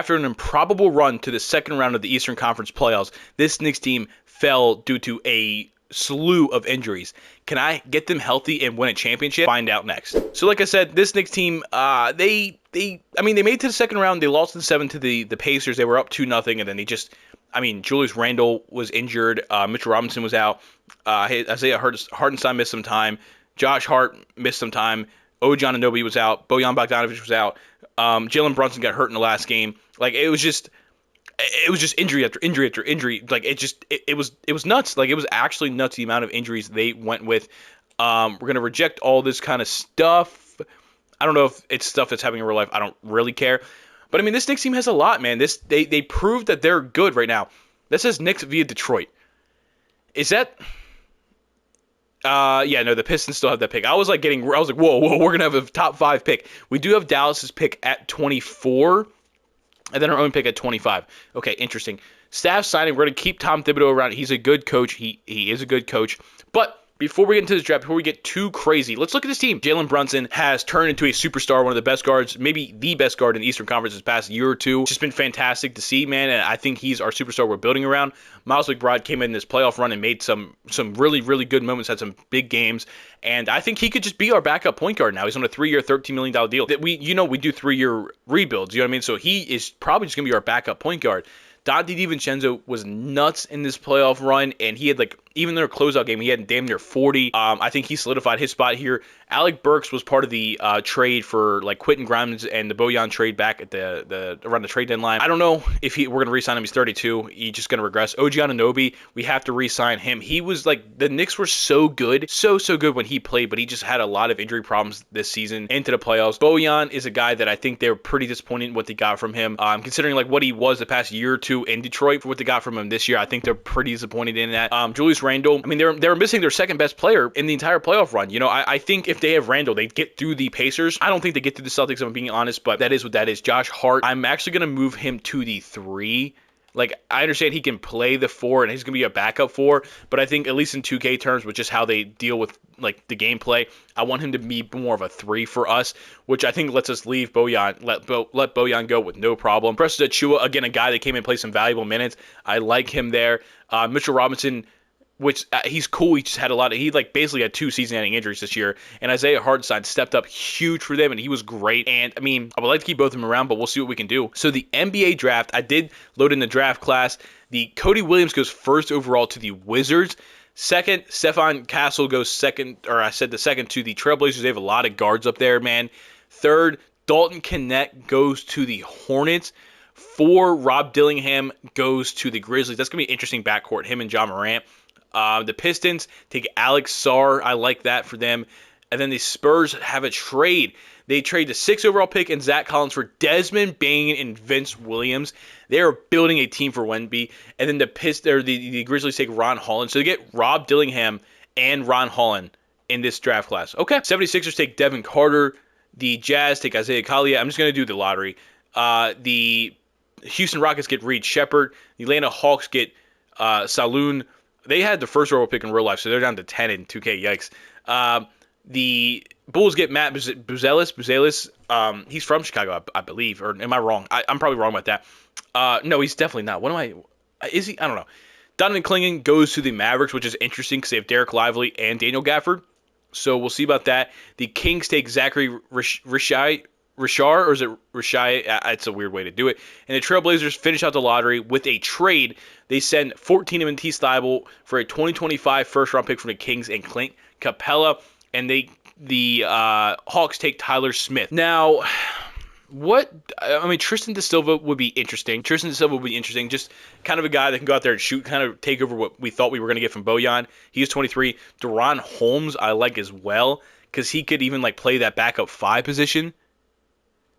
after an improbable run to the second round of the Eastern Conference playoffs, this Knicks team fell due to a slew of injuries. Can I get them healthy and win a championship? Find out next. So like I said, this Knicks team, they made it to the second round. They lost in 7 to the Pacers. They were up 2-0, and then they just, Julius Randle was injured. Mitchell Robinson was out. Isaiah Hartenstein missed some time. Josh Hart missed some time. OG Anunoby was out. Bojan Bogdanovic was out. Jalen Brunson got hurt in the last game. Like, it was just injury after injury after injury. Like, it was nuts. Like, it was actually nuts the amount of injuries they went with. We're gonna reject all this kind of stuff. I don't know if it's stuff that's happening in real life. I don't really care. But this Knicks team has a lot, man. They proved that they're good right now. That says Knicks via Detroit. Is that? Yeah, no, the Pistons still have that pick. I was like, whoa, we're gonna have a top 5 pick. We do have Dallas's pick at 24, and then our own pick at 25. Okay, interesting. Staff signing. We're gonna keep Tom Thibodeau around. He's a good coach. He is a good coach. But before we get into this draft, before we get too crazy, let's look at this team. Jalen Brunson has turned into a superstar, one of the best guards, maybe the best guard in the Eastern Conference this past year or two. It's just been fantastic to see, man, and I think he's our superstar we're building around. Miles McBride came in this playoff run and made some really, really good moments, had some big games, and I think he could just be our backup point guard now. He's on a 3-year, $13 million deal. That we do 3-year rebuilds, you know what I mean? So he is probably just going to be our backup point guard. Dante DiVincenzo was nuts in this playoff run, and he had, even their closeout game, he had damn near 40. I think he solidified his spot here. Alec Burks was part of the trade for, Quentin Grimes and the Bojan trade back at around the trade deadline. I don't know if we're going to re-sign him. He's 32. He's just going to regress. OG Anunoby, we have to re-sign him. He was, the Knicks were so good, so good when he played, but he just had a lot of injury problems this season into the playoffs. Bojan is a guy that I think they were pretty disappointed in what they got from him. Considering, what he was the past year or two in Detroit for what they got from him this year, I think they're pretty disappointed in that. Julius Randle, they were missing their second best player in the entire playoff run. I think if they have Randle, they get through the Pacers. I don't think they get through the Celtics, if I'm being honest, but that is what that is. Josh Hart, I'm actually going to move him to the 3. I understand he can play the 4 and he's going to be a backup 4, but I think at least in 2K terms, with just how they deal with the gameplay, I want him to be more of a 3 for us, which I think lets us leave Bojan, let Bojan go with no problem. Precious Achiuwa, again, a guy that came in and played some valuable minutes. I like him there. Mitchell Robinson, which he's cool. He just had he basically had 2 season-ending injuries this year. And Isaiah Hartenstein stepped up huge for them, and he was great. And I would like to keep both of them around, but we'll see what we can do. So the NBA draft, I did load in the draft class. The Cody Williams goes first overall to the Wizards. Second, Stephon Castle goes second, or I said the second to the Trailblazers. They have a lot of guards up there, man. Third, Dalton Knecht goes to the Hornets. 4, Rob Dillingham goes to the Grizzlies. That's going to be an interesting backcourt, him and John Morant. The Pistons take Alex Sarr. I like that for them. And then the Spurs have a trade. They trade the 6th overall pick and Zach Collins for Desmond Bane and Vince Williams. They are building a team for Wemby. And then the Grizzlies take Ron Holland. So they get Rob Dillingham and Ron Holland in this draft class. Okay. 76ers take Devin Carter. The Jazz take Isaiah Collier. I'm just going to do the lottery. The Houston Rockets get Reed Shepherd. The Atlanta Hawks get Saloon. They had the first overall pick in real life, so they're down to 10 in 2K. Yikes. The Bulls get Matt Buzelis. He's from Chicago, I believe. Or am I wrong? I'm probably wrong about that. No, he's definitely not. Is he? I don't know. Donovan Clingan goes to the Mavericks, which is interesting because they have Derek Lively and Daniel Gafford. So we'll see about that. The Kings take Zachary Richai, or is it Richai? It's a weird way to do it. And the Trailblazers finish out the lottery with a trade. They send 14 of Matisse Thybulle for a 2025 first-round pick from the Kings and Clint Capella. And the Hawks take Tyler Smith. Now, Tristan Da Silva would be interesting. Just kind of a guy that can go out there and shoot, kind of take over what we thought we were going to get from Bojan. He's 23. Deron Holmes I like as well, because he could even play that backup 5 position.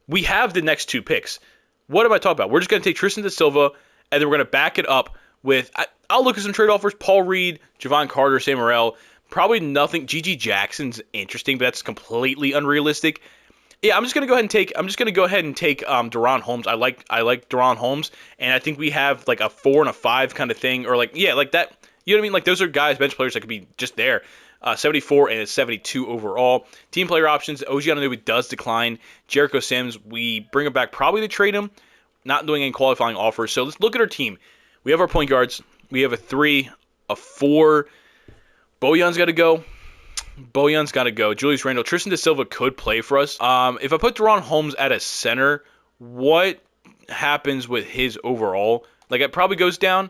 We have the next 2 picks. What am I talking about? We're just going to take Tristan Da Silva, and then we're going to back it up with, I'll look at some trade offers, Paul Reed, Javon Carter, Sam Morrell. Probably nothing. G.G. Jackson's interesting, but that's completely unrealistic. Yeah, I'm just gonna go ahead and take Deron Holmes. I like Deron Holmes, and I think we have a 4 and a 5 kind of thing, or that. You know what I mean? Those are guys, bench players that could be just there. 74 and a 72 overall. Team player options. OG Anunoby does decline. Jericho Sims, we bring him back probably to trade him. not doing any qualifying offers. So let's look at our team. We have our point guards. We have a 3, a 4. Bojan's got to go. Bojan's got to go. Julius Randle. Tristan Da Silva could play for us. If I put Deron Holmes at a center, what happens with his overall? Like, it probably goes down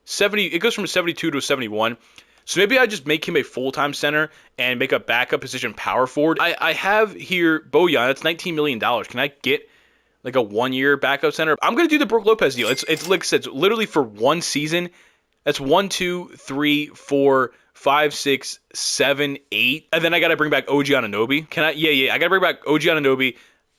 70. It goes from a 72 to a 71. So maybe I just make him a full-time center and make a backup position power forward. I have here Bojan. That's $19 million. Can I get like a 1-year backup center? I'm going to do the Brook Lopez deal. It's like I said, it's literally for 1 season. That's 1, 2, 3, 4, 5, 6, 7, 8. And then I got to bring back OG Anunoby. Can I? Yeah. I got to bring back OG Anunoby.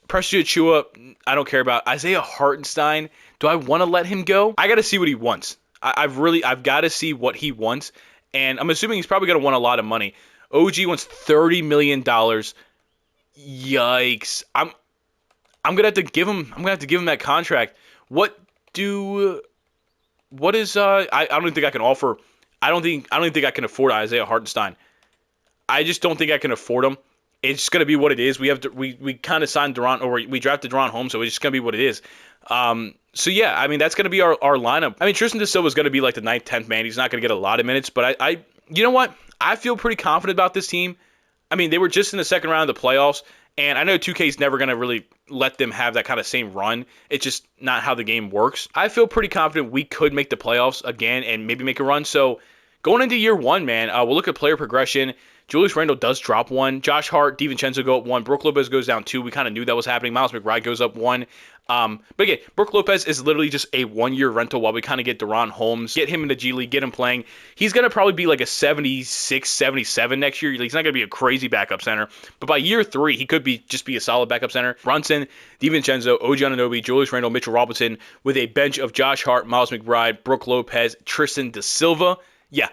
Precious Achiuwa, I don't care about. Isaiah Hartenstein, do I want to let him go? I got to see what he wants. I've got to see what he wants. And I'm assuming he's probably going to want a lot of money. OG wants $30 million. Yikes. I'm going to have to give him that contract. I don't think I can offer. I don't even think I can afford Isaiah Hartenstein. I just don't think I can afford him. It's going to be what it is. We kind of signed Deron, or we drafted Deron Holmes, so it's just going to be what it is. So yeah, I mean, that's going to be our lineup. I mean, Tristan Da Silva is going to be like the 9th, 10th man. He's not going to get a lot of minutes, but I you know what? I feel pretty confident about this team. I mean, they were just in the second round of the playoffs, and I know 2K is never going to really let them have that kind of same run. It's just not how the game works. I feel pretty confident we could make the playoffs again and maybe make a run. So going into year 1, man, we'll look at player progression. Julius Randle does drop 1. Josh Hart, DiVincenzo go up 1. Brook Lopez goes down 2. We kind of knew that was happening. Miles McBride goes up 1. But again, Brook Lopez is literally just a 1-year rental while we kind of get Deron Holmes, get him in the G League, get him playing. He's going to probably be like a 76, 77 next year. He's not going to be a crazy backup center. But by year 3, he could just be a solid backup center. Brunson, DiVincenzo, OG Anunoby, Julius Randle, Mitchell Robinson with a bench of Josh Hart, Miles McBride, Brook Lopez, Tristan Da Silva. Yeah.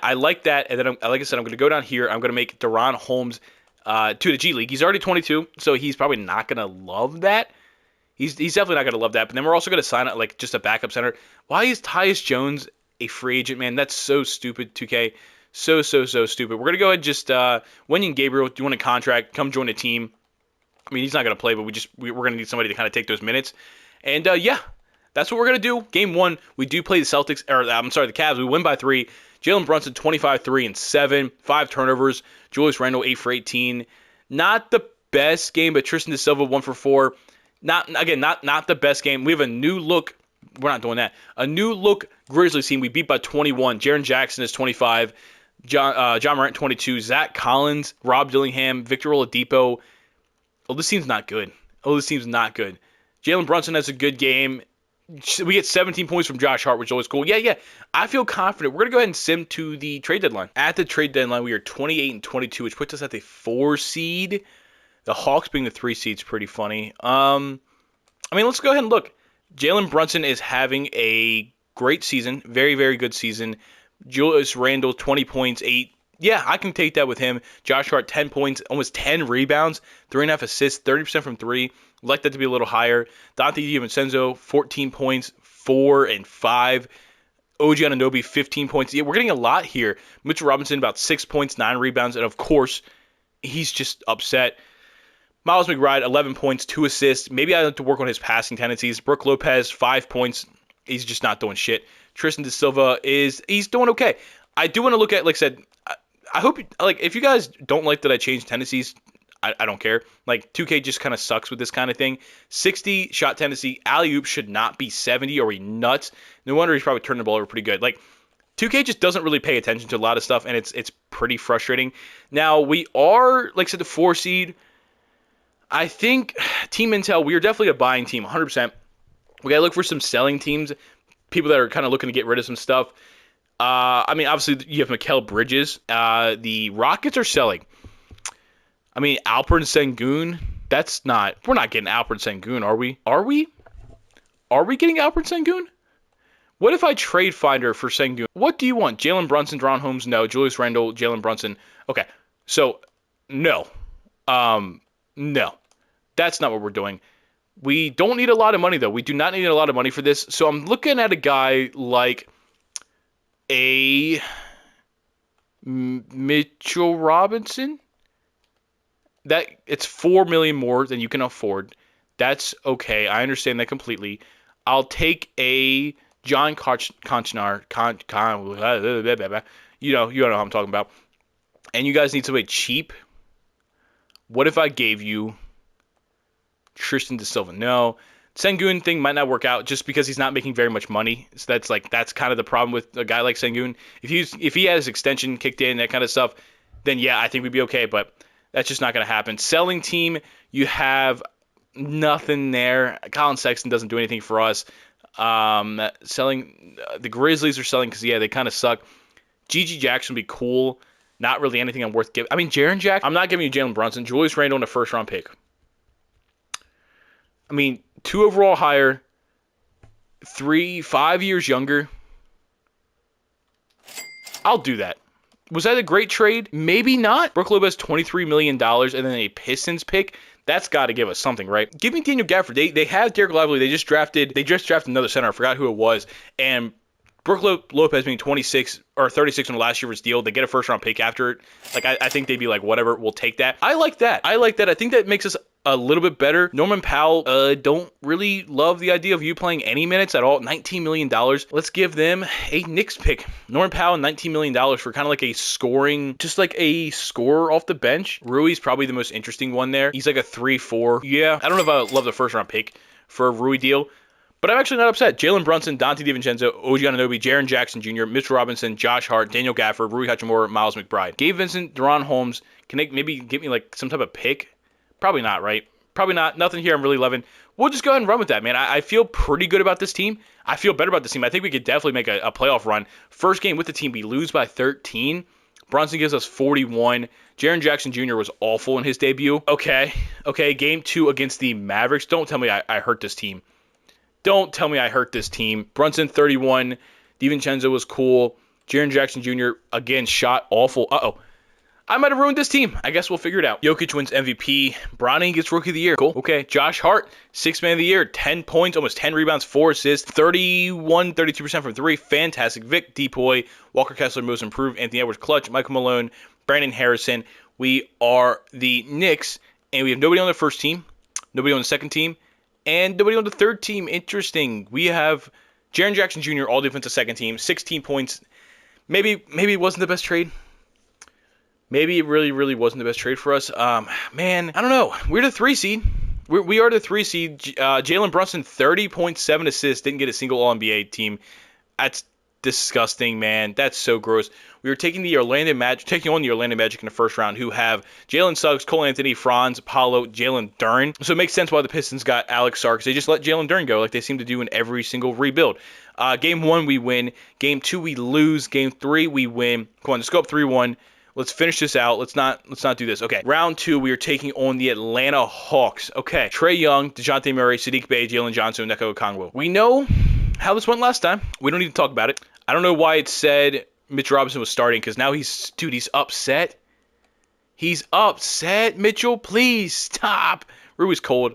I like that. And then, like I said, I'm going to go down here. I'm going to make Deron Holmes to the G League. He's already 22, so he's probably not going to love that. He's definitely not going to love that. But then we're also going to sign up like just a backup center. Why is Tyus Jones a free agent, man? That's so stupid, 2K. So stupid. We're going to go ahead and just Wenyen Gabriel, do you want a contract? Come join the team. I mean, he's not going to play, but we're going to need somebody to kind of take those minutes. And yeah, that's what we're going to do. Game 1, we do play the the Cavs. We win by 3. Jalen Brunson, 25, 3, and 7. 5 turnovers. Julius Randle, 8 for 18. Not the best game, but Tristan Da Silva, 1 for 4. Not the best game. We have a new look. We're not doing that. A new look Grizzlies team. We beat by 21. Jaren Jackson is 25. John Morant, 22. Zach Collins, Rob Dillingham, Victor Oladipo. Oh, this team's not good. Jalen Brunson has a good game. We get 17 points from Josh Hart, which is always cool. Yeah. I feel confident. We're going to go ahead and sim to the trade deadline. At the trade deadline, we are 28 and 22, which puts us at the 4 seed. The Hawks being the 3 seed is pretty funny. I mean, let's go ahead and look. Jalen Brunson is having a great season. Very, very good season. Julius Randle, 20 points, 8. Yeah, I can take that with him. Josh Hart, 10 points, almost 10 rebounds, 3.5 assists, 30% from 3. I'd like that to be a little higher. Dante DiVincenzo, 14 points, 4 and 5. OG Anunoby, 15 points. Yeah, we're getting a lot here. Mitchell Robinson, about 6 points, 9 rebounds. And, of course, he's just upset. Miles McBride, 11 points, 2 assists. Maybe I have to work on his passing tendencies. Brook Lopez, 5 points. He's just not doing shit. Tristan Da Silva he's doing okay. I do want to look at, like I said, I hope, if you guys don't like that I changed tendencies, I don't care. 2K just kind of sucks with this kind of thing. 60 shot tendency, alley-oop should not be 70 or he nuts. No wonder he's probably turning the ball over pretty good. 2K just doesn't really pay attention to a lot of stuff, and it's pretty frustrating. Now, we are, like I said, the 4 seed. I think Team Intel, we are definitely a buying team, 100%. We got to look for some selling teams, people that are kind of looking to get rid of some stuff. I mean, obviously, you have Mikal Bridges. The Rockets are selling. I mean, Alperen Sengun, we're not getting Alperen Sengun, are we? Are we getting Alperen Sengun? What if I trade Finder for Sengun? What do you want? Jalen Brunson, Deron Holmes? No. Julius Randle, Jalen Brunson? Okay, so, no. No. That's not what we're doing. We don't need a lot of money, though. We do not need a lot of money for this. So I'm looking at a guy like a Mitchell Robinson. That it's $4 million more than you can afford. That's okay. I understand that completely. I'll take a John Conchnar. You know how I'm talking about. And you guys need somebody cheap. What if I gave you Tristan De Silva? No. Sengun thing might not work out just because he's not making very much money. So that's kind of the problem with a guy like Sengun. If he had his extension kicked in, that kind of stuff, then yeah, I think we'd be okay. But that's just not going to happen. Selling team, you have nothing there. Colin Sexton doesn't do anything for us. Selling the Grizzlies are selling because yeah, they kind of suck. GG Jackson would be cool. Not really anything I'm worth giving. I mean, Jaren Jack, I'm not giving you Jalen Brunson. Julius Randle in a first-round pick. I mean, 2 overall higher, 5 years younger. I'll do that. Was that a great trade? Maybe not. Brook Lopez, $23 million, and then a Pistons pick. That's got to give us something, right? Give me Daniel Gafford. They have Derek Lively. They just drafted another center. I forgot who it was. And Brook Lopez being 26 or 36 in last year's deal, they get a first-round pick after it. Like, I think they'd be like, whatever, we'll take that. I like that. I think that makes us a little bit better. Norman Powell, don't really love the idea of you playing any minutes at all. $19 million. Let's give them a Knicks pick. Norman Powell, $19 million for kind of like a scoring, just like a scorer off the bench. Rui's probably the most interesting one there. He's like a 3-4. Yeah, I don't know if I love the first-round pick for a Rui deal. But I'm actually not upset. Jalen Brunson, Dante DiVincenzo, OG Anunoby, Jaren Jackson Jr., Mitchell Robinson, Josh Hart, Daniel Gafford, Rui Hachimura, Miles McBride. Gabe Vincent, Deron Holmes. Can they maybe give me like some type of pick? Probably not, right? Probably not. Nothing here I'm really loving. We'll just go ahead and run with that, man. I feel pretty good about this team. I feel better about this team. I think we could definitely make a playoff run. First game with the team, we lose by 13. Brunson gives us 41. Jaren Jackson Jr. was awful in his debut. Okay. Game 2 against the Mavericks. Don't tell me I hurt this team. Don't tell me I hurt this team. Brunson, 31. DiVincenzo was cool. Jaren Jackson Jr., again, shot awful. Uh-oh. I might have ruined this team. I guess we'll figure it out. Jokic wins MVP. Bronny gets Rookie of the Year. Cool. Okay. Josh Hart, 6th Man of the Year. 10 points, almost 10 rebounds, 4 assists. 32% from 3. Fantastic. Vic Depoy. Walker Kessler, most improved. Anthony Edwards, clutch. Michael Malone. Brandon Harrison. We are the Knicks, and we have nobody on the first team. Nobody on the second team. And nobody on the third team. Interesting. We have Jaren Jackson Jr., all defensive second team, 16 points. Maybe it wasn't the best trade. Maybe it really wasn't the best trade for us. Man, I don't know. We're the 3 seed. We are the 3 seed. Jalen Brunson, 30.7 assists. Didn't get a single All-NBA team. That's disgusting, man. That's so gross. We were taking on the Orlando Magic in the first round, who have Jalen Suggs, Cole Anthony, Franz, Paolo, Jalen Duren. So it makes sense why the Pistons got Alex Sark. They just let Jalen Duren go like they seem to do in every single rebuild. Game 1, we win. Game 2, we lose. Game 3, we win. Come on, let's go up 3-1. Let's finish this out. Let's not do this. Okay, round 2, we are taking on the Atlanta Hawks. Okay, Trae Young, DeJounte Murray, Sadiq Bey, Jalen Johnson, Neko Okongwu. We know how this went last time. We don't need to talk about it. I don't know why it said Mitchell Robinson was starting, because now he's upset. He's upset. Mitchell, please stop. Rui's cold.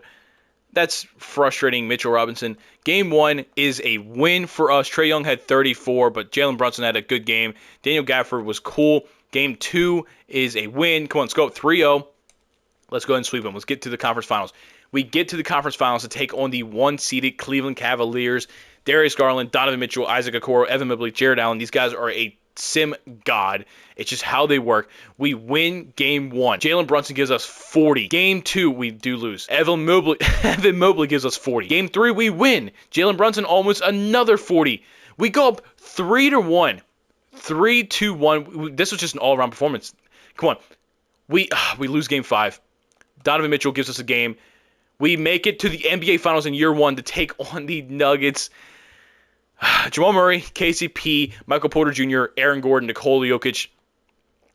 That's frustrating, Mitchell Robinson. Game 1 is a win for us. Trae Young had 34, but Jalen Brunson had a good game. Daniel Gafford was cool. Game 2 is a win. Come on, let's go up 3-0. Let's go ahead and sweep them. Let's get to the conference finals. We get to the conference finals to take on the 1-seeded Cleveland Cavaliers. Darius Garland, Donovan Mitchell, Isaac Okoro, Evan Mobley, Jared Allen. These guys are a sim god. It's just how they work. We win game 1. Jalen Brunson gives us 40. Game 2, we do lose. Evan Mobley gives us 40. Game 3, we win. Jalen Brunson almost another 40. We go up 3-1. 3-1. This was just an all-around performance. Come on. We lose game 5. Donovan Mitchell gives us a game. We make it to the NBA Finals in year 1 to take on the Nuggets. Jamal Murray, KCP, Michael Porter Jr., Aaron Gordon, Nikola Jokic.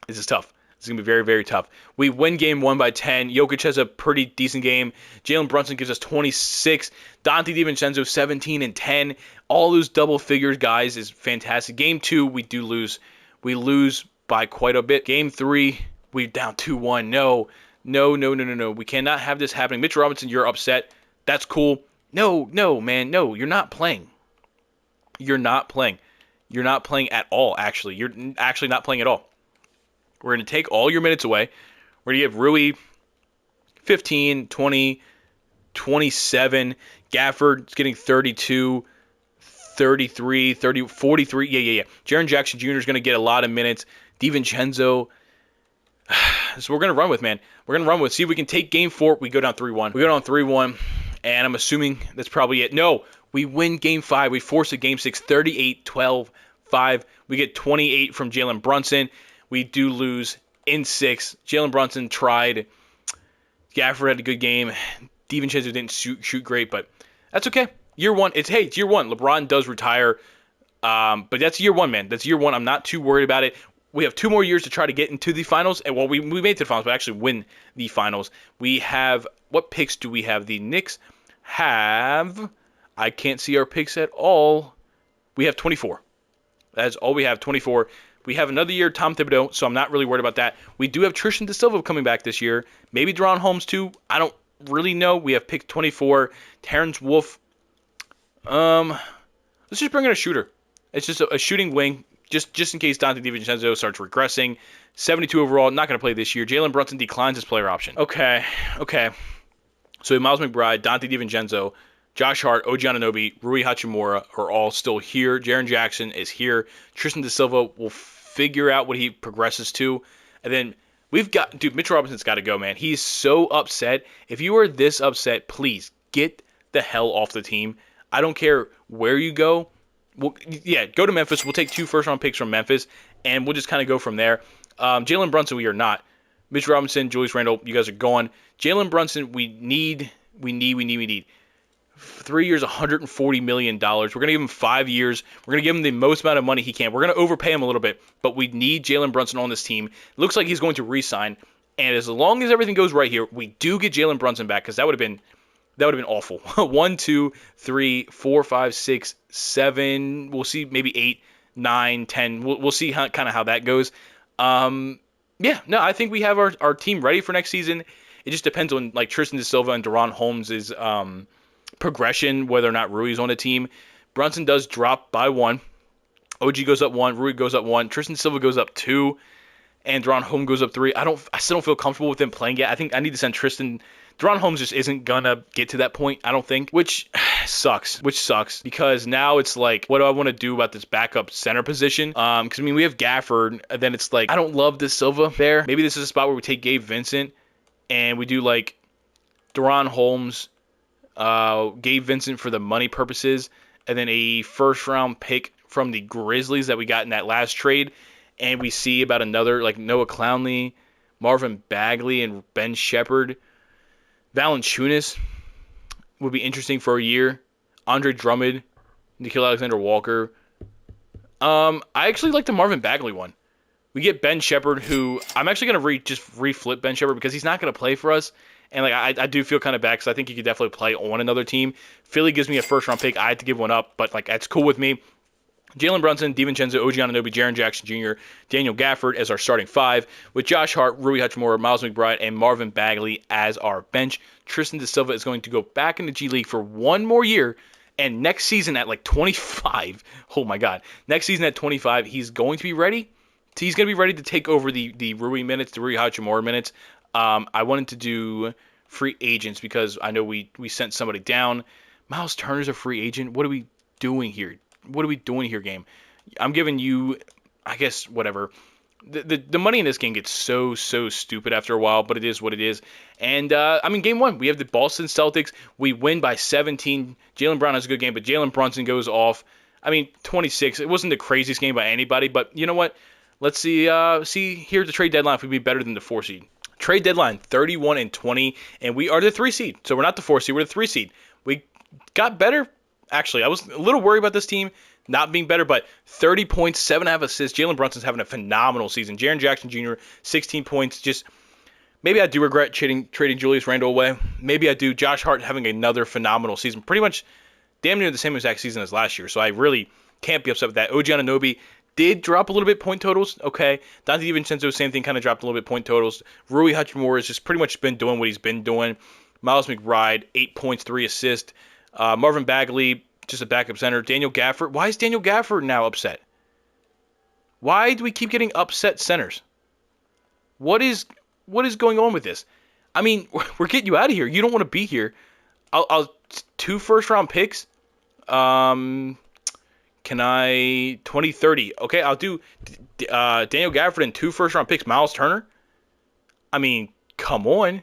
This is tough. This is going to be very, very tough. We win game 1 by 10. Jokic has a pretty decent game. Jalen Brunson gives us 26. Dante DiVincenzo, 17 and 10. All those double figures, guys, is fantastic. Game 2, we do lose. We lose by quite a bit. Game 3, we're down 2-1. No. We cannot have this happening. Mitchell Robinson, you're upset. That's cool. No, man. No, you're not playing. You're not playing. You're not playing at all, actually. You're actually not playing at all. We're going to take all your minutes away. We're going to give Rui 15, 20, 27. Gafford is getting 32, 33, 30, 43. Yeah. Jaren Jackson Jr. is going to get a lot of minutes. DiVincenzo. So we're going to run with, man. We're going to run with. See if we can take game 4. We go down 3-1. We go down 3-1, and I'm assuming that's probably it. No, we win game 5. We force a game 6, 38-12, 5. We get 28 from Jalen Brunson. We do lose in 6. Jalen Brunson tried. Gafford had a good game. DiVincenzo didn't shoot great, but that's okay. Year 1. It's year 1. LeBron does retire, but that's year 1, man. That's year 1. I'm not too worried about it. We have 2 more years to try to get into the finals. And well, we made it to the finals, but actually win the finals. We have, what picks do we have? The Knicks have, I can't see our picks at all. We have 24. That's all we have, 24. We have another year, Tom Thibodeau, so I'm not really worried about that. We do have Tristan DeSilva coming back this year. Maybe Deron Holmes too. I don't really know. We have pick 24. Terrence Wolf. Let's just bring in a shooter. It's just a shooting wing. Just in case Dante DiVincenzo starts regressing. 72 overall, not going to play this year. Jalen Brunson declines his player option. Okay. So Miles McBride, Dante DiVincenzo, Josh Hart, OG Anunoby, Rui Hachimura are all still here. Jaren Jackson is here. Tristan DeSilva will figure out what he progresses to. And then we've got, dude, Mitchell Robinson's got to go, man. He's so upset. If you are this upset, please get the hell off the team. I don't care where you go. Well, yeah, go to Memphis. We'll take 2 first-round picks from Memphis, and we'll just kind of go from there. Jalen Brunson, we are not. Mitch Robinson, Julius Randle, you guys are gone. Jalen Brunson, we need 3 years, $140 million. We're going to give him 5 years. We're going to give him the most amount of money he can. We're going to overpay him a little bit, but we need Jalen Brunson on this team. It looks like he's going to re-sign, and as long as everything goes right here, we do get Jalen Brunson back, because that would have been awful. 1, 2, 3, 4, 5, 6, 7. We'll see, maybe 8, 9, 10. We'll see how that goes. I think we have our team ready for next season. It just depends on like Tristan DeSilva and Deron Holmes' progression, whether or not Rui's on the team. Brunson does drop by 1. OG goes up 1. Rui goes up 1. Tristan DeSilva goes up 2. And Deron Holmes goes up 3. I still don't feel comfortable with them playing yet. I think I need to send Tristan. Deron Holmes just isn't gonna get to that point, I don't think, which sucks because now it's like, what do I want to do about this backup center position? Because we have Gafford, and then it's like, I don't love this Silva there. Maybe this is a spot where we take Gabe Vincent and we do like Deron Holmes, Gabe Vincent for the money purposes, and then a first-round pick from the Grizzlies that we got in that last trade, and we see about another like Noah Clowney, Marvin Bagley, and Ben Shepherd. Valanciunas would be interesting for a year. Andre Drummond, Nickeil Alexander-Walker. I actually like the Marvin Bagley one. We get Ben Shepherd, who I'm actually going to reflip Ben Shepherd because he's not going to play for us. And like I do feel kind of bad because I think he could definitely play on another team. Philly gives me a first-round pick. I had to give one up, but like that's cool with me. Jalen Brunson, DiVincenzo, OG Anunoby, Jaren Jackson Jr., Daniel Gafford as our starting 5, with Josh Hart, Rui Hachimura, Miles McBride, and Marvin Bagley as our bench. Tristan DeSilva is going to go back in the G League for 1 more year, and next season at like 25, oh my God, next season at 25, he's going to be ready. He's going to be ready to take over the Rui minutes, the Rui Hachimura minutes. I wanted to do free agents because I know we sent somebody down. Miles Turner's a free agent. What are we doing here? Game? I'm giving you, I guess, whatever. The money in this game gets so stupid after a while, but it is what it is. And, game 1, we have the Boston Celtics. We win by 17. Jaylen Brown has a good game, but Jalen Brunson goes off. 26. It wasn't the craziest game by anybody, but you know what? Let's see here at the trade deadline if we'd be better than the 4 seed. Trade deadline, 31-20, and we are the 3 seed. So we're not the 4 seed, we're the 3 seed. We got better. Actually, I was a little worried about this team not being better, but 30 points, 7.5 assists. Jalen Brunson's having a phenomenal season. Jaren Jackson Jr., 16 points. Just maybe I do regret trading Julius Randle away. Maybe I do. Josh Hart having another phenomenal season. Pretty much damn near the same exact season as last year, so I really can't be upset with that. OG Anunoby did drop a little bit point totals. Okay. Dante DiVincenzo, same thing, kind of dropped a little bit point totals. Rui Hachimura has just pretty much been doing what he's been doing. Miles McBride, 8 points, 3 assists. Marvin Bagley, just a backup center. Daniel Gafford. Why is Daniel Gafford now upset? Why do we keep getting upset centers? What is going on with this? We're getting you out of here. You don't want to be here. I'll 2 first-round picks? Can I 2030? Okay, I'll do Daniel Gafford and 2 first-round picks. Miles Turner? I mean, come on.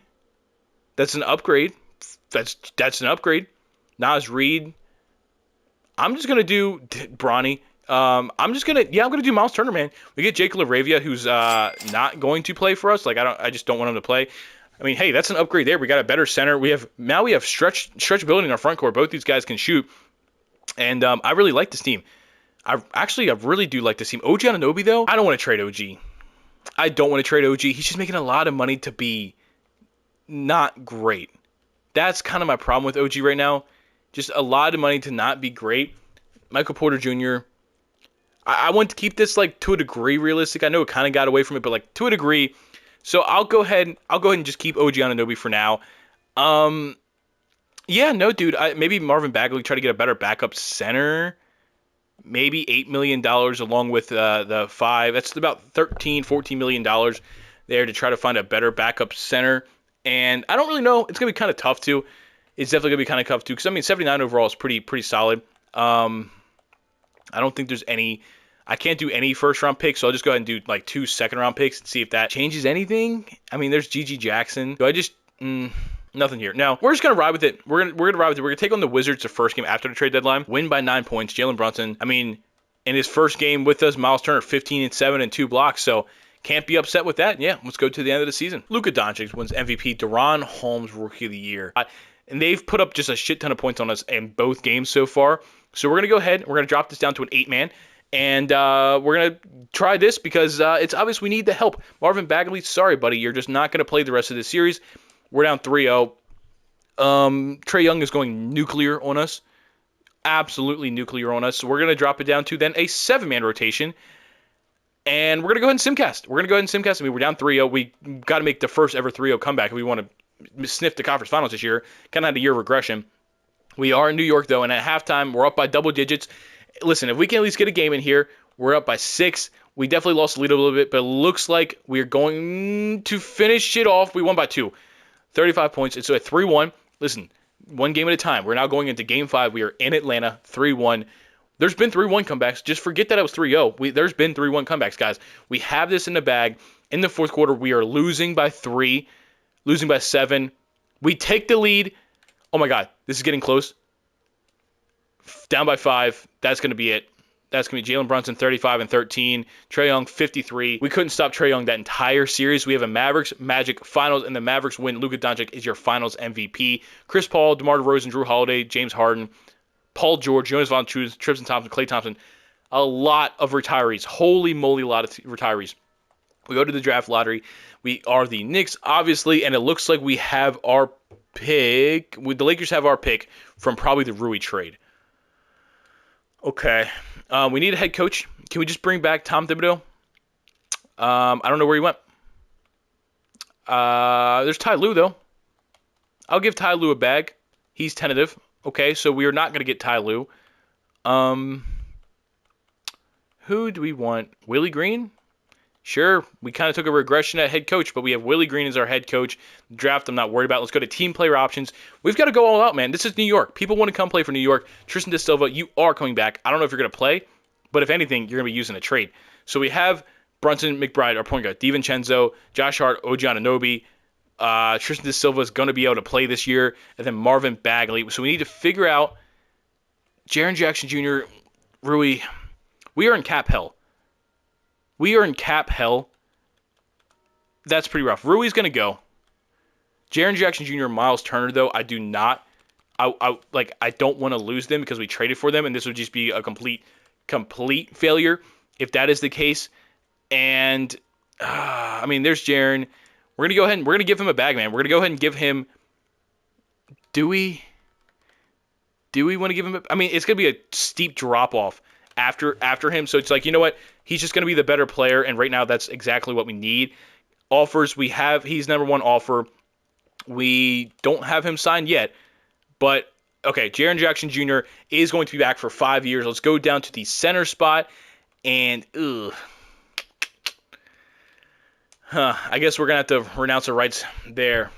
That's an upgrade. That's an upgrade. Nas Reed. I'm just gonna do Bronny. I'm gonna do Miles Turner, man. We get Jake LaRavia, who's not going to play for us. Like I just don't want him to play. I mean, hey, that's an upgrade there. We got a better center. We have stretchability in our front court. Both these guys can shoot, and I really like this team. I really do like this team. OG Anunoby, though, I don't want to trade OG. I don't want to trade OG. He's just making a lot of money to be not great. That's kind of my problem with OG right now. Just a lot of money to not be great. Michael Porter Jr. I want to keep this like to a degree realistic. I know it kind of got away from it, but like to a degree. So I'll go ahead and just keep OG Anunoby for now. Yeah, no, dude. Maybe Marvin Bagley try to get a better backup center. Maybe $8 million along with the 5. That's about $14 million there to try to find a better backup center. And I don't really know. It's going to be kind of tough, too. It's definitely going to be kind of tough, too. Because, I mean, 79 overall is pretty solid. I don't think there's any... I can't do any first-round picks, so I'll just go ahead and do, like, 2 second-round picks and see if that changes anything. I mean, there's G.G. Jackson. Do I just... Nothing here. Now, we're just going to ride with it. We're gonna ride with it. We're going to take on the Wizards the first game after the trade deadline. Win by 9 points. Jalen Brunson, I mean, in his first game with us, Miles Turner, 15-7 and 2 blocks. So, can't be upset with that. Yeah, let's go to the end of the season. Luka Doncic wins MVP. De'Ron Holmes, Rookie of the Year. And they've put up just a shit ton of points on us in both games so far. So, we're going to go ahead. We're going to drop this down to an 8-man. And we're going to try this because it's obvious we need the help. Marvin Bagley, sorry, buddy. You're just not going to play the rest of the series. We're down 3-0. Trae Young is going nuclear on us. Absolutely nuclear on us. So we're going to drop it down to then a 7-man rotation. And we're going to go ahead and simcast. I mean, we're down 3-0. We got to make the first ever 3-0 comeback if we want to sniff the conference finals this year. Kind of had a year of regression. We are in New York, though, and at halftime, we're up by double digits. Listen, if we can at least get a game in here, we're up by 6. We definitely lost the lead a little bit, but it looks like we're going to finish it off. We won by 2. 35 points. It's a 3-1. Listen, one game at a time. We're now going into Game 5. We are in Atlanta, 3-1. There's been 3-1 comebacks. Just forget that it was 3-0. There's been 3-1 comebacks, guys. We have this in the bag. In the fourth quarter, we are losing by 3, losing by 7. We take the lead. Oh, my God. This is getting close. Down by 5. That's going to be it. That's going to be Jalen Brunson, 35 and 13. Trae Young, 53. We couldn't stop Trae Young that entire series. We have a Mavericks-Magic finals, and the Mavericks win. Luka Doncic is your finals MVP. Chris Paul, DeMar DeRozan, Drew Holiday, James Harden, Paul George, Jonas Valanciunas, Tristan Thompson, Klay Thompson. A lot of retirees. Holy moly, a lot of retirees. We go to the draft lottery. We are the Knicks, obviously, and it looks like we have our pick. The Lakers have our pick from probably the Rui trade. Okay. We need a head coach. Can we just bring back Tom Thibodeau? I don't know where he went. There's Ty Lue, though. I'll give Ty Lue a bag. He's tentative. Okay, so we are not going to get Ty Lue. Who do we want? Willie Green? Sure, we kind of took a regression at head coach, but we have Willie Green as our head coach. Draft, I'm not worried about. Let's go to team player options. We've got to go all out, man. This is New York. People want to come play for New York. Tristan Da Silva, you are coming back. I don't know if you're going to play, but if anything, you're going to be using a trade. So we have Brunson McBride, our point guard, DiVincenzo, Josh Hart, OG Anunoby. Tristan Da Silva is going to be able to play this year, and then Marvin Bagley. So we need to figure out Jaren Jackson Jr., Rui. We are in cap hell. That's pretty rough. Rui's going to go. Jaren Jackson Jr. and Miles Turner, though, I do not. I don't want to lose them because we traded for them, and this would just be a complete failure if that is the case. And, I mean, there's Jaren. We're going to go ahead and we're going to give him a bag, man. We're going to go ahead and give him. Do we want to give him I mean, it's going to be a steep drop-off after him. So it's like, you know what? He's just going to be the better player, and right now that's exactly what we need. Offers we have, he's number one offer. We don't have him signed yet, but okay, Jaren Jackson Jr. is going to be back for 5 years. Let's go down to the center spot, and I guess we're going to have to renounce our rights there.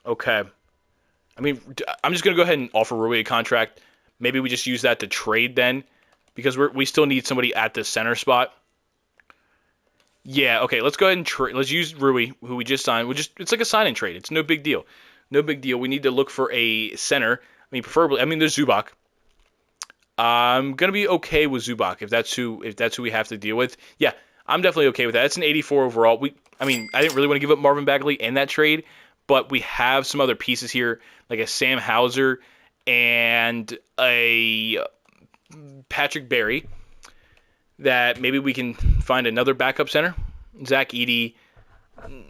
Okay. I mean, I'm just gonna go ahead and offer Rui a contract. Maybe we just use that to trade then, because we still need somebody at the center spot. Yeah, okay, let's go ahead and trade. Let's use Rui, who we just signed. It's like a sign and trade. It's no big deal. No big deal. We need to look for a center. I mean, preferably. I mean, there's Zubac. I'm gonna be okay with Zubac if that's who we have to deal with. Yeah, I'm definitely okay with that. It's an 84 overall. I mean, I didn't really want to give up Marvin Bagley in that trade, but we have some other pieces here, like a Sam Hauser and a Patrick Berry, that maybe we can find another backup center. Zach Edey. I'm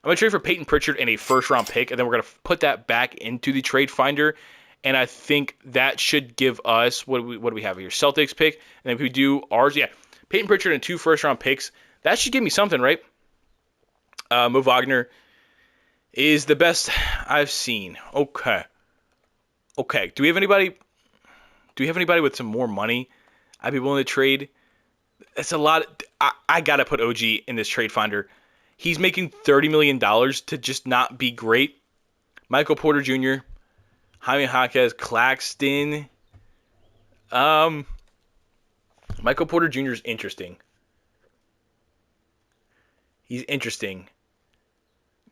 gonna trade for Peyton Pritchard and a first round pick, and then we're gonna put that back into the trade finder. And I think that should give us what do we have here? Celtics pick, and then if we do ours, yeah, Peyton Pritchard and 2 first round picks. That should give me something, right? Mo Wagner is the best I've seen. Okay. Do we have anybody? Do we have anybody with some more money I'd be willing to trade? It's a lot. I gotta put OG in this trade finder. He's making $30 million to just not be great. Michael Porter Jr., Jaime Jaquez, Claxton. Michael Porter Jr. is interesting. He's interesting.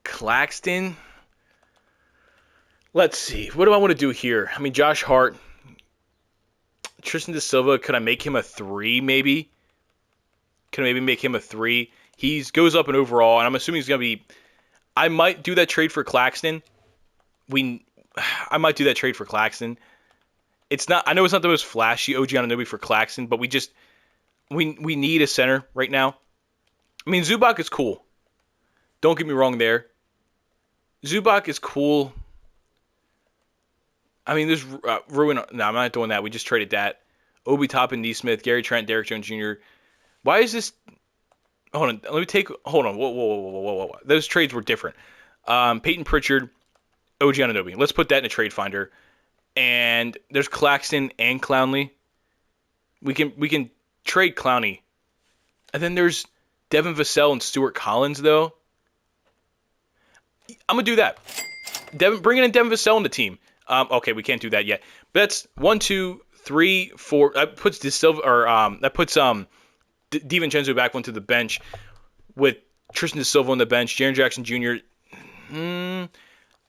Claxton. Let's see. What do I want to do here? I mean, Josh Hart, Tristan Da Silva. Could I make him a 3 maybe? Can I maybe make him a 3? He goes up in overall, and I'm assuming he's going to be... I might do that trade for Claxton. I might do that trade for Claxton. It's not. I know it's not the most flashy OG Anunoby for Claxton, but we need a center right now. I mean, Zubac is cool. Don't get me wrong there. Zubac is cool. I mean, there's Ruin. No, I'm not doing that. We just traded that. Obi Toppin, Neesmith, Gary Trent, Derek Jones Jr. Why is this? Hold on. Let me take. Hold on. Whoa. Those trades were different. Peyton Pritchard, OG Anunoby. Let's put that in a trade finder. And there's Claxton and Clowney. We can trade Clowney. And then there's Devin Vassell and Stuart Collins, though. I'm gonna do that. Bringing in Devin Vassell in the team. Okay, we can't do that yet. But that's 1, 2, 3, 4. That puts DiVincenzo back onto the bench with Tristan Da Silva on the bench, Jaren Jackson Jr.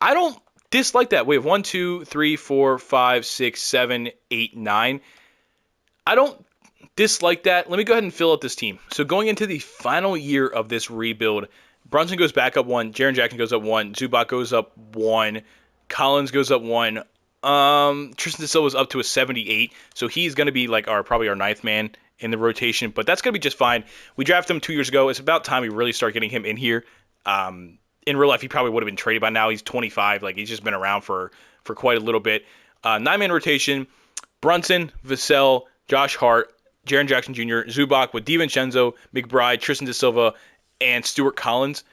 I don't dislike that. We have 1, 2, 3, 4, 5, 6, 7, 8, 9. I don't dislike that. Let me go ahead and fill out this team. So going into the final year of this rebuild, Brunson goes back up 1, Jaren Jackson goes up 1, Zubac goes up 1, Collins goes up 1. Tristan Da Silva's up to a 78, so he's going to be like probably our 9th man in the rotation, but that's going to be just fine. We drafted him 2 years ago. It's about time we really start getting him in here. In real life, he probably would have been traded by now. He's 25. Like, he's just been around for quite a little bit. 9-man rotation, Brunson, Vassell, Josh Hart, Jaren Jackson Jr., Zubac with DiVincenzo, McBride, Tristan Da Silva, and Stuart Collins.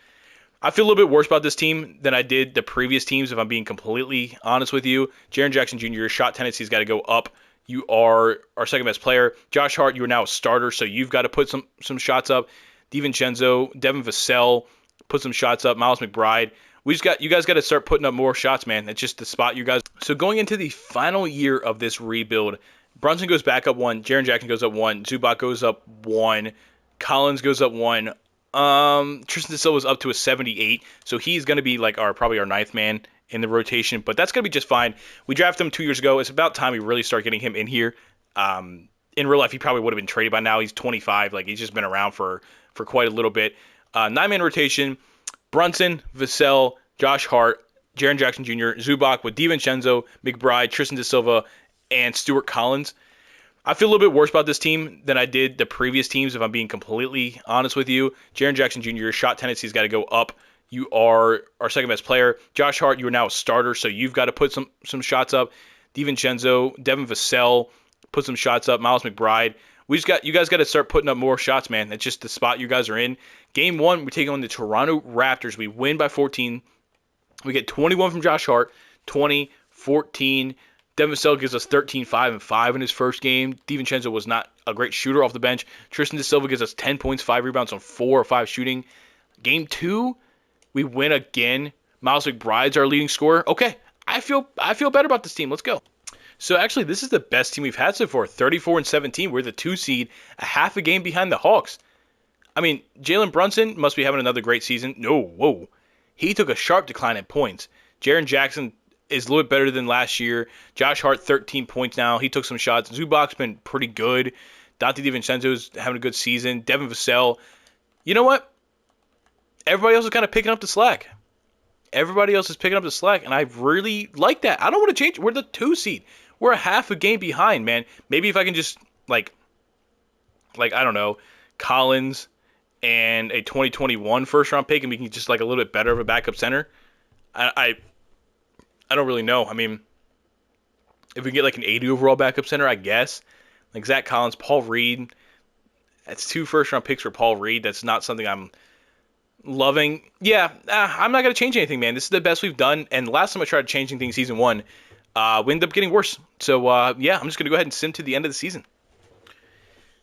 I feel a little bit worse about this team than I did the previous teams, if I'm being completely honest with you. Jaren Jackson Jr., your shot tendency's got to go up. You are our second best player. Josh Hart, you are now a starter, so you've got to put some shots up. DiVincenzo, Devin Vassell, put some shots up. Miles McBride. You guys got to start putting up more shots, man. That's just the spot you guys. So going into the final year of this rebuild, Brunson goes back up 1, Jaren Jackson goes up 1, Zubac goes up 1, Collins goes up 1. Tristan Da Silva's up to a 78, so he's going to be like probably our 9th man in the rotation, but that's going to be just fine. We drafted him 2 years ago. It's about time we really start getting him in here. In real life, he probably would have been traded by now. He's 25. Like, he's just been around for quite a little bit. 9-man rotation, Brunson, Vassell, Josh Hart, Jaren Jackson Jr., Zubac with DiVincenzo, McBride, Tristan Da Silva, and Stuart Collins. I feel a little bit worse about this team than I did the previous teams, if I'm being completely honest with you. Jaren Jackson Jr., your shot tendency's got to go up. You are our second best player. Josh Hart, you are now a starter, so you've got to put some shots up. DiVincenzo, Devin Vassell, put some shots up. Miles McBride. You guys got to start putting up more shots, man. That's just the spot you guys are in. Game 1, we're taking on the Toronto Raptors. We win by 14. We get 21 from Josh Hart, 20, 14. Devin Vassell gives us 13, 5, and 5 in his first game. DiVincenzo was not a great shooter off the bench. Tristan Da Silva gives us 10 points, 5 rebounds on 4 or 5 shooting. Game 2, we win again. Miles McBride's our leading scorer. Okay, I feel better about this team. Let's go. So actually, this is the best team we've had so far. 34-17. We're the 2 seed, a half a game behind the Hawks. I mean, Jalen Brunson must be having another great season. No, whoa. He took a sharp decline in points. Jaren Jackson is a little bit better than last year. Josh Hart, 13 points now. He took some shots. Zubac's been pretty good. Dante DiVincenzo's having a good season. Devin Vassell. You know what? Everybody else is kind of picking up the slack. Everybody else is picking up the slack, and I really like that. I don't want to change. We're the 2 seed. We're a half a game behind, man. Maybe if I can just, like I don't know, Collins and a 2021 first-round pick, and we can just, like, a little bit better of a backup center. I don't really know. I mean, if we get, like, an 80 overall backup center, I guess. Like, Zach Collins, Paul Reed. That's 2 first-round picks for Paul Reed. That's not something I'm loving. Yeah, I'm not going to change anything, man. This is the best we've done. And last time I tried changing things season 1, we ended up getting worse. So, yeah, I'm just going to go ahead and sim to the end of the season.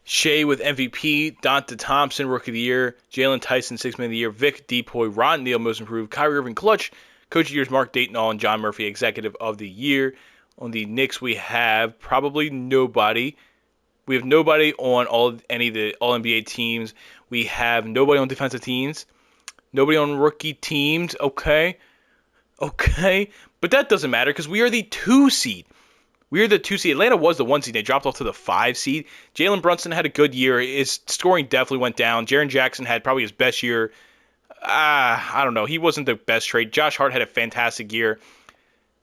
Shea with MVP, Dante Thompson, Rookie of the Year, Jalen Tyson, 6th Man of the Year, Vic Depoy, Ron Neal, Most Improved, Kyrie Irving, Clutch, Coach of the Year, Mark Dayton, and John Murphy, Executive of the Year. On the Knicks, we have probably nobody. We have nobody on any of the All-NBA teams. We have nobody on defensive teams. Nobody on rookie teams. Okay. But that doesn't matter because we are the 2 seed. We are the 2 seed. Atlanta was the 1 seed. They dropped off to the 5 seed. Jalen Brunson had a good year. His scoring definitely went down. Jaren Jackson had probably his best year. I don't know. He wasn't the best trade. Josh Hart had a fantastic year.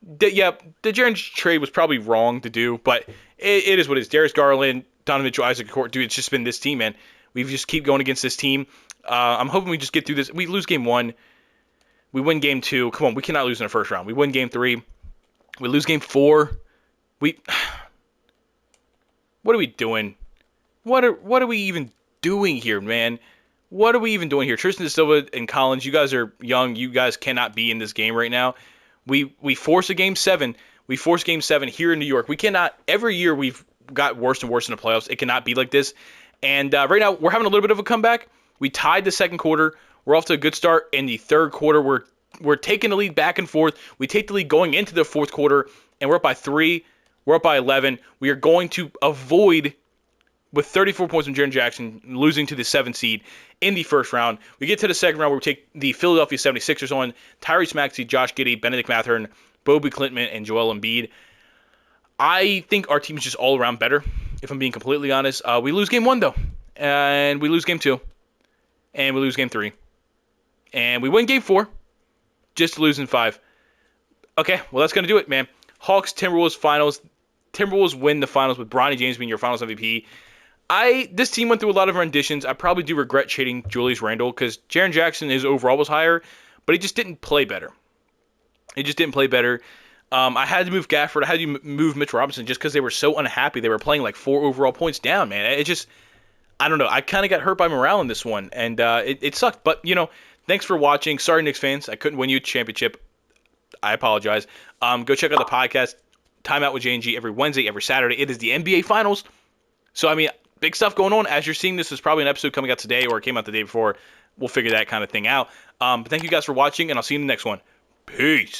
The Jaren trade was probably wrong to do, but it is what it is. Darius Garland, Donovan Mitchell, Isaac Court, dude, it's just been this team, man. We just keep going against this team. I'm hoping we just get through this. We lose game 1. We win game 2. Come on, we cannot lose in the first round. We win game 3. We lose game 4. What are we doing? What are we even doing here, man? What are we even doing here? Tristan DeSilva and Collins, you guys are young. You guys cannot be in this game right now. We force a game 7. We force game 7 here in New York. We cannot. Every year we've got worse and worse in the playoffs. It cannot be like this. And right now we're having a little bit of a comeback. We tied the second quarter. We're off to a good start. In the third quarter, we're taking the lead back and forth. We take the lead going into the fourth quarter, and we're up by 3. We're up by 11. We are going to avoid, with 34 points from Jaren Jackson, losing to the 7th seed in the first round. We get to the second round where we take the Philadelphia 76ers on Tyrese Maxey, Josh Giddey, Benedict Mathurin, Bobby Clintman, and Joel Embiid. I think our team is just all around better, if I'm being completely honest. We lose game 1, though, and we lose game 2, and we lose game 3, and we win game 4, just to lose in 5. Okay, well, that's going to do it, man. Hawks, Timberwolves finals. Timberwolves win the finals with Bronny James being your finals MVP. This team went through a lot of renditions. I probably do regret trading Julius Randle because Jaren Jackson, his overall was higher, but he just didn't play better. I had to move Gafford. I had to move Mitch Robinson just because they were so unhappy. They were playing like 4 overall points down, man. I don't know. I kind of got hurt by morale in this one, and it sucked. But, thanks for watching. Sorry, Knicks fans. I couldn't win you a championship. I apologize. Go check out the podcast, Time Out with J&G, every Wednesday, every Saturday. It is the NBA Finals. So, I mean, big stuff going on. As you're seeing, this is probably an episode coming out today or it came out the day before. We'll figure that kind of thing out. But thank you guys for watching, and I'll see you in the next one. Peace.